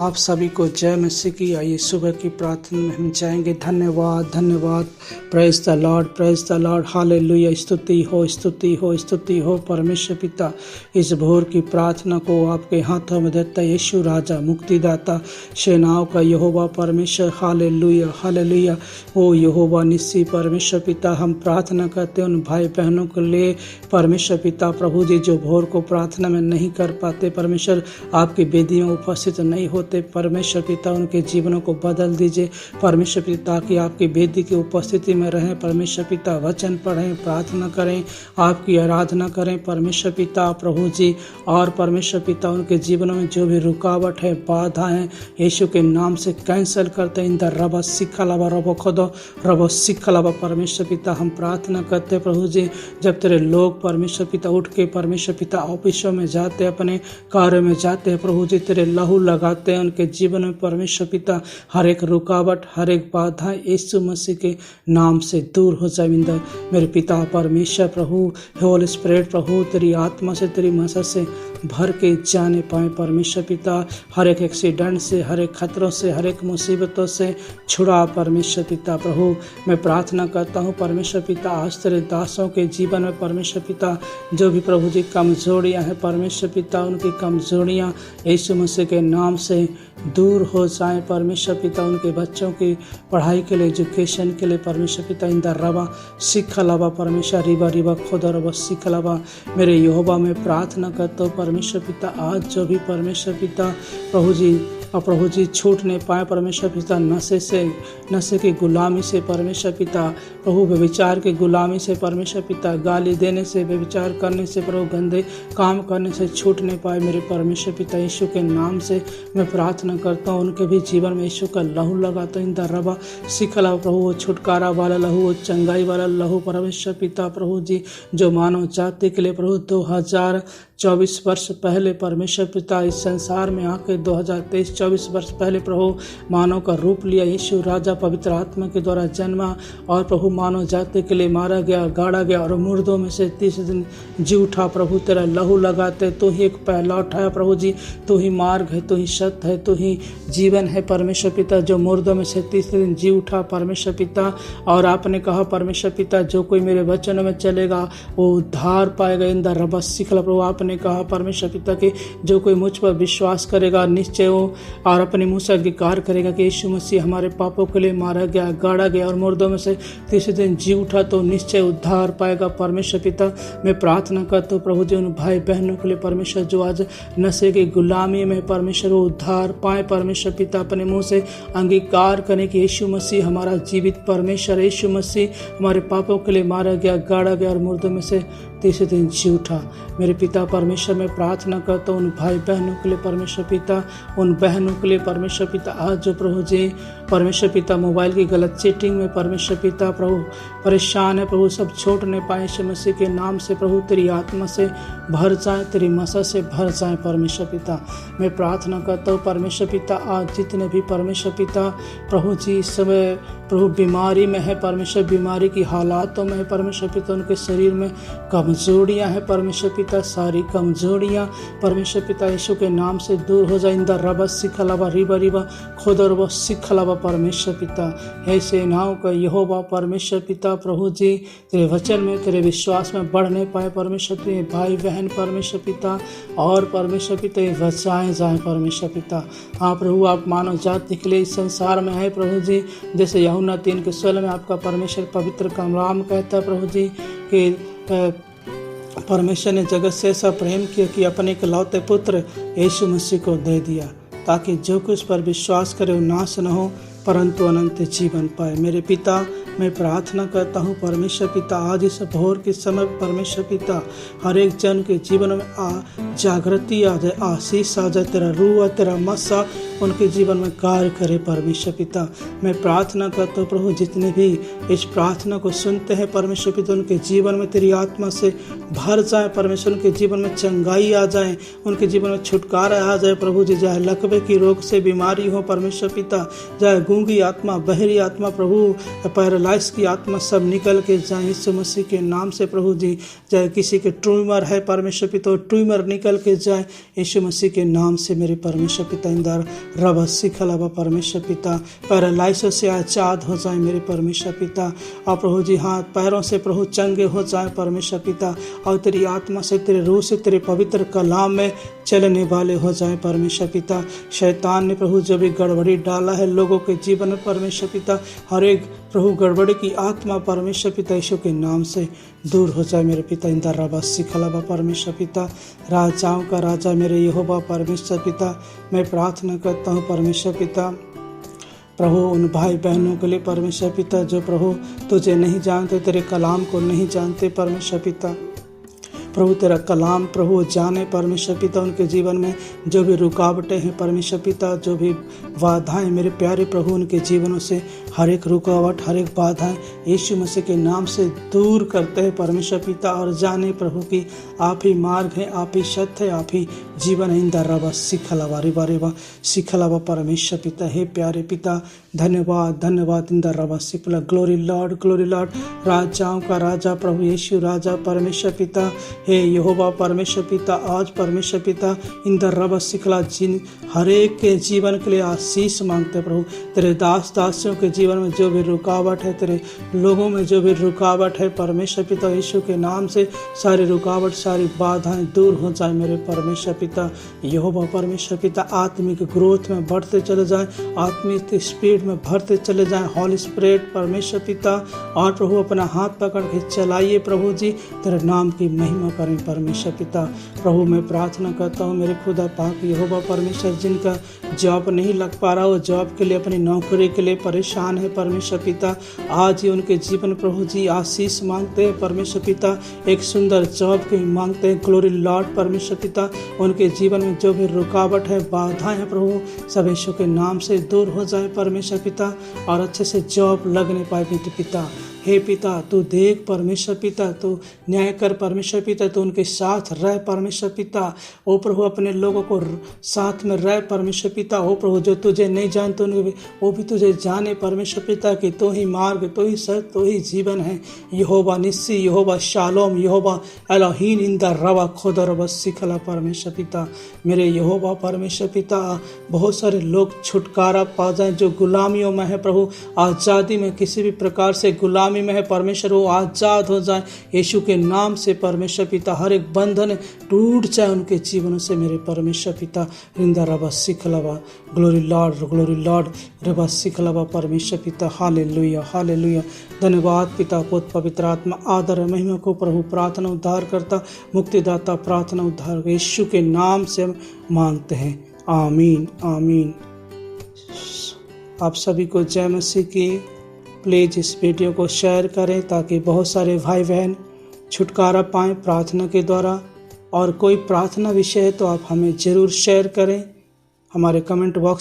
आप सभी को जय मसीह की। आइए सुबह की प्रार्थना में हम जाएंगे। धन्यवाद धन्यवाद। Praise the Lord hallelujah. स्तुति हो परमेश्वर पिता। इस भोर की प्रार्थना को आपके हाथों में देता यीशु राजा मुक्तिदाता सेनाओं का यहोवा परमेश्वर। Hallelujah hallelujah. ओ यहोवा निस्सी परमेश्वर पिता, हम प्रार्थना करते हैं उन भाई बहनों के लिए परमेश्वर पिता प्रभु जी जो भोर को प्रार्थना में नहीं कर पाते परमेश्वर, आपकी वेदी में उपस्थित नहीं होते परमेश्वर पिता, उनके जीवनों को बदल दीजिए परमेश्वर पिता, कि आपकी वेदी की उपस्थिति में रहें परमेश्वर पिता। वचन पढ़ें, प्रार्थना करें, आपकी आराधना करें परमेश्वर पिता प्रभु जी। और परमेश्वर पिता उनके जीवनों में जो भी रुकावट है, बाधा है, यीशु के नाम से कैंसिल करते हैं। इंदर रबा सिखलावा रबो खोदो रबो सिखलावा परमेश्वर पिता। हम प्रार्थना करते प्रभु जी, जब तेरे लोग परमेश्वर पिता उठ के परमेश्वर पिता ऑफिसों में जाते, अपने कार्य में जाते हैं प्रभु जी, तेरे लहू लगाते हैं उनके जीवन में परमेश्वर पिता। हर एक रुकावट, हर एक बाधा यीशु मसीह के नाम से दूर हो जाए। मेरे पिता परमेश्वर प्रभु, होली स्पिरिट प्रभु, तेरी आत्मा से, तेरी मसा से भर के जाने पाए परमेश्वर पिता। हर एक एक्सीडेंट से, हर एक खतरों से, हर एक मुसीबतों से छुड़ा परमेश्वर पिता प्रभु। मैं प्रार्थना करता हूँ परमेश्वर पिता, आज तेरे दासों के जीवन में परमेश्वर पिता जो भी प्रभु जी कमजोरियाँ हैं परमेश्वर पिता, उनकी कमजोरियाँ यीशु मसीह के नाम से दूर हो जाए परमेश्वर पिता। उनके बच्चों की पढ़ाई के लिए, एजुकेशन के लिए परमेश्वर पिता इंदर रबा सिखलावा परमेश्वर रिबा रिबा खोदा रबा सिखलावा। मेरे यहोवा में प्रार्थना करता हूँ परमेश्वर पिता, आज जो भी परमेश्वर पिता प्रभु जी और प्रभु जी छूट नहीं पाए परमेश्वर पिता नशे से, नशे की गुलामी से परमेश्वर पिता प्रभु, व्यभिचार की गुलामी से परमेश्वर पिता, गाली देने से, व्यभिचार करने से प्रभु, गंदे काम करने से छूट नहीं पाए मेरे परमेश्वर पिता। यीशु के नाम से मैं प्रार्थना करता हूँ, उनके भी जीवन में यीशु का लहू लगाता हूँ। इंदर रबा सिखला प्रभु, वो छुटकारा वाला लहू, वो चंगाई वाला लहू परमेश्वर पिता प्रभु जी, जो मानव जाति के लिए प्रभु 2024 वर्ष पहले परमेश्वर पिता इस संसार में आके 2023-24 वर्ष पहले प्रभु मानव का रूप लिया। यीशु राजा पवित्र आत्मा के द्वारा जन्मा और प्रभु मानव जाति के लिए मारा गया, गाड़ा गया और मुर्दों में से तीसरे दिन जी उठा प्रभु। तेरा लहू लगाते तो ही एक पहला उठाया प्रभु जी, तो ही मार्ग है, तो ही सत्य है, तो ही जीवन है परमेश्वर पिता, जो मुर्दों में से तीसरे दिन जी उठा परमेश्वर पिता। और आपने कहा परमेश्वर पिता, जो कोई मेरे वचनों में चलेगा वो उद्धार पाएगा। इंदर रबा सिखला प्रभु, आपने कहा परमेश्वर पिता कि जो कोई मुझ पर विश्वास करेगा निश्चय वो और अपने मुँह से अंगीकार करेगा कि यीशु मसीह हमारे पापों के लिए मारा गया, गाड़ा गया और मुर्दों में से तीसरे दिन जी उठा, तो निश्चय उद्धार पाएगा परमेश्वर पिता। मैं प्रार्थना करता हूँ प्रभु जी उन भाई बहनों के लिए परमेश्वर जो आज नशे की गुलामी में परमेश्वर वो उद्धार पाए परमेश्वर पिता। अपने मुँह से अंगीकार करें कि यीशु मसीह हमारा जीवित परमेश्वर, यीशु मसीह हमारे पापों के लिए मारा गया, गाड़ा गया और मुर्दों में से तीसरे दिन जी उठा। मेरे पिता परमेश्वर में प्रार्थना करता हूँ उन भाई बहनों के लिए परमेश्वर पिता, उन बहनों के लिए परमेश्वर पिता, आज जो प्रभु जी परमेश्वर पिता मोबाइल की गलत चीटिंग में परमेश्वर पिता प्रभु परेशान है प्रभु, सब छोड़ नहीं पाए यीशु मसीह के नाम से प्रभु तेरी आत्मा से भर जाए, तेरी मसा से भर जाए परमेश्वर पिता। मैं प्रार्थना करता हूँ परमेश्वर पिता, आज जितने भी परमेश्वर पिता प्रभु जी इस समय प्रभु बीमारी में है परमेश्वर, बीमारी की हालातों में है परमेश्वर पिता, उनके शरीर में कमजोरियां हैं परमेश्वर पिता, सारी कमजोरियां परमेश्वर पिता यीशु के नाम से दूर हो जाए। इंदर रबा सिखलावा रिबा रिबा खोदा रबा सिखलावा परमेश्वर पिता। हे सेनाओं का यहोवा परमेश्वर पिता प्रभु जी, तेरे वचन में, तेरे विश्वास में बढ़ने पाए परमेश्वर तेरे भाई बहन परमेश्वर पिता, और परमेश्वर पिता बचाए जाए परमेश्वर पिता। हाँ प्रभु, आप मानव जाति के लिए इस संसार में है प्रभु जी, जैसे यूहन्ना 3:16 में आपका परमेश्वर पवित्र कलाम कहता है प्रभु जी कि परमेश्वर ने जगत से ऐसा प्रेम किया कि अपने इकलौते पुत्र यीशु मसीह को दे दिया, ताकि जो कुछ पर विश्वास करे वो नाश न हो परंतु अनंत जीवन पाए। मेरे पिता मैं प्रार्थना करता हूँ परमेश्वर पिता, आज इस भोर के समय परमेश्वर पिता हर एक जन के जीवन में जागृति आ जाए, आशीष आ जाए, तेरा रूह, तेरा मसा उनके जीवन में कार्य करे परमेश्वर पिता। मैं प्रार्थना करता हूँ प्रभु, जितने भी इस प्रार्थना को सुनते हैं परमेश्वर पिता, उनके जीवन में तेरी आत्मा से भर जाए परमेश्वर, उनके जीवन में चंगाई आ जाए, उनके जीवन में छुटकारा आ जाए प्रभु जी। चाहे लकवे की रोग से बीमारी हो परमेश्वर पिता, चाहे गूंगी आत्मा, बहरी आत्मा प्रभु, पैर पैरालाइज की आत्मा सब निकल के जाए यीशु मसीह के नाम से प्रभु जी। चाहे किसी के ट्यूमर है परमेश्वर पिता, ट्यूमर निकल के जाए यीशु मसीह के नाम से मेरे परमेश्वर पिता। इंदर रब सिखलावा परमेश्वर पिता, पैरालाइज से आजाद हो जाए मेरे परमेश्वर पिता। और प्रभु जी हाथ पैरों से प्रभु चंगे हो जाए परमेश्वर पिता, और तेरी आत्मा से, तेरे रूह से, तेरे पवित्र कलाम में चलने वाले हो जाए परमेश्वर पिता। शैतान ने प्रभु जो भी गड़बड़ी डाला है लोगों के जीवन में परमेश्वर पिता, हर एक प्रभु गड़बड़ी की आत्मा परमेश्वर पिता यीशु के नाम से दूर हो जाए मेरे पिता। इंदर रबा सिखलावा परमेश्वर पिता, राजाओं का राजा मेरे यहोवा परमेश्वर पिता, मैं प्रार्थना करता हूँ परमेश्वर पिता प्रभु उन भाई बहनों के लिए परमेश्वर पिता जो प्रभु तुझे नहीं जानते, तेरे कलाम को नहीं जानते परमेश्वर पिता। प्रभु तेरा कलाम प्रभु जाने परमेश्वर पिता, उनके जीवन में जो भी रुकावटें हैं परमेश्वर पिता, जो भी बाधाएं मेरे प्यारे प्रभु उनके जीवनों से हर एक रुकावट, हर एक बाधाएं यीशु मसीह के नाम से दूर करते हैं परमेश्वर पिता। और जाने प्रभु की आप ही मार्ग है, आप ही सत्य है, आप ही जीवन है। इंदर रबा सिखलावा रेवा सिखलावा परमेश्वर पिता। हे प्यारे पिता धन्यवाद धन्यवाद। इंदर रबा सिखला, ग्लोरी लॉर्ड ग्लोरी लॉर्ड, राजाओं का राजा प्रभु यीशु राजा परमेश्वर पिता। हे यहोवा परमेश्वर पिता, आज परमेश्वर पिता इंदर रबा सिखला जिन हर एक के जीवन के लिए आशीष मांगते प्रभु। तेरे दास दासियों के जीवन में जो भी रुकावट है, तेरे लोगों में जो भी रुकावट है परमेश्वर पिता, यीशु के नाम से सारी रुकावट, सारी बाधाएं दूर हो जाए मेरे परमेश्वर पिता। यहोवा परमेश्वर पिता आत्मिक ग्रोथ में बढ़ते चले जाए, आत्मिक स्पीड में बढ़ते चले जाए। हॉली स्पिरिट परमेश्वर पिता, और प्रभु अपना हाथ पकड़ के चलाइए प्रभु जी, तेरे नाम की महिमा करें परमेश्वर पिता। प्रभु मैं प्रार्थना करता हूँ मेरे खुदा पाक यहोवा परमेश्वर, जिनका जॉब नहीं लग पा रहा, वो जॉब के लिए, अपनी नौकरी के लिए परेशान है परमेश्वर पिता, आज ही उनके जीवन प्रभु जी आशीष मांगते हैं परमेश्वर पिता, एक सुंदर जॉब की मांगते हैं। ग्लोरी लॉर्ड परमेश्वर पिता, उनके जीवन में जो भी रुकावट है, बाधाएं हैं प्रभु, सब यीशु के नाम से दूर हो जाए परमेश्वर पिता, और अच्छे से जॉब लगने पाए पिता। हे पिता तू देख परमेश्वर पिता, तू न्याय कर परमेश्वर पिता, तू उनके साथ रह परमेश्वर पिता। ओ प्रभु अपने लोगों को साथ में रह परमेश्वर पिता। ओ प्रभु जो तुझे नहीं जानते वो भी तुझे जाने परमेश्वर पिता, कि तो ही मार्ग, तो ही सत्य, तो ही जीवन है। यहोवा निस्सी, यहोवा शालोम, यहोवा एलोहीन इंदर रवा खुदा रवा सिखला परमेश्वर पिता। मेरे यहोवा परमेश्वर पिता, बहुत सारे लोग छुटकारा पा जाए जो गुलामियों में है प्रभु, आज़ादी में किसी भी प्रकार से गुलामी में है परमेश्वर, वो आजाद हो जाए यीशु के नाम से परमेश्वर पिता। हर एक बंधन टूट जाए उनके जीवन से मेरे परमेश्वर पिता। रिंदा रबा सिखलावा, ग्लोरी लॉर्ड रबा सिखलावा परमेश्वर पिता। Hallelujah hallelujah. धन्यवाद पिता पुत्र पवित्र आत्मा, आदर और महिमा को प्रभु प्रार्थना उद्धार करता मुक्तिदाता प्रार्थना उद्धार यीशु के नाम से मांगते हैं, आमीन आमीन। आप सभी को जय मसीह की। प्लीज़ इस वीडियो को शेयर करें ताकि बहुत सारे भाई बहन छुटकारा पाएं प्रार्थना के द्वारा। और कोई प्रार्थना विषय है तो आप हमें ज़रूर शेयर करें, हमारे कमेंट बॉक्स